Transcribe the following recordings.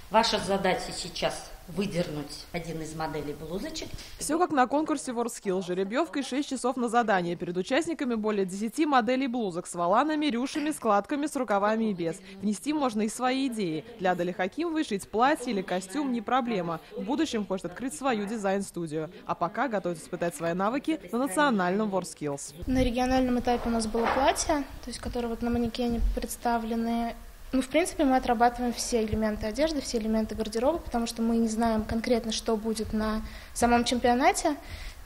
Ваша задача сейчас выдернуть один из моделей блузочек. Все как на конкурсе WorldSkills. Жеребьевкой 6 часов на задание. Перед участниками более 10 моделей блузок с воланами, рюшами, складками, с рукавами и без. Внести можно и свои идеи. Для Адели Хакимовой шить платье или костюм не проблема. В будущем хочет открыть свою дизайн-студию. А пока готовится испытать свои навыки на национальном WorldSkills. На региональном этапе у нас было платье, то есть которое вот на манекене представлены. Ну, в принципе, мы отрабатываем все элементы одежды, все элементы гардероба, потому что мы не знаем конкретно, что будет на самом чемпионате.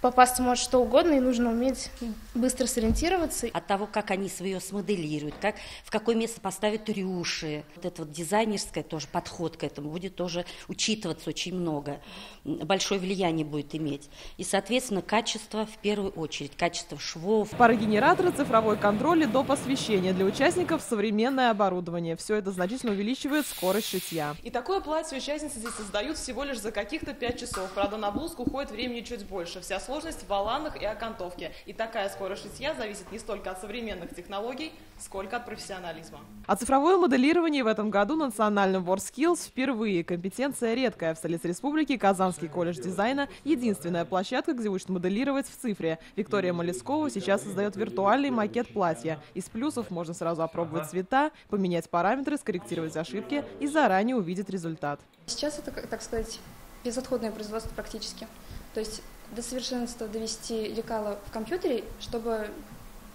Попасться может что угодно, и нужно уметь быстро сориентироваться. От того, как они свое смоделируют, в какое место поставят рюши. Вот это вот дизайнерское тоже подход к этому будет тоже учитываться очень много. Большое влияние будет иметь. И, соответственно, качество в первую очередь, качество швов. Парогенераторы, цифровой контроль и доп. Освещение. Для участников современное оборудование. Все это значительно увеличивает скорость шитья. И такое платье участницы здесь создают всего лишь за каких-то 5 часов. Правда, на блузку уходит времени чуть больше. Вся сложность в воланах и окантовке. И такая скорость шитья зависит не столько от современных технологий, сколько от профессионализма. А цифровое моделирование в этом году на национальном WorldSkills впервые. Компетенция редкая. В столице республики Казанский колледж дизайна – единственная площадка, где учат моделировать в цифре. Виктория Малескова сейчас создает виртуальный макет платья. Из плюсов можно сразу опробовать цвета, поменять параметры, скорректировать ошибки и заранее увидеть результат. Сейчас это, так сказать, безотходное производство практически. То есть до совершенства довести лекало в компьютере, чтобы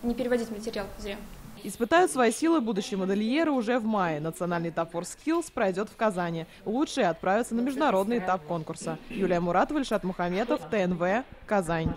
не переводить материал зря. Испытают свои силы будущие модельеры уже в мае. Национальный этап WorldSkills пройдет в Казани. Лучшие отправятся на международный этап конкурса. Юлия Муратова, Ильшат Мухаметов, ТНВ, Казань.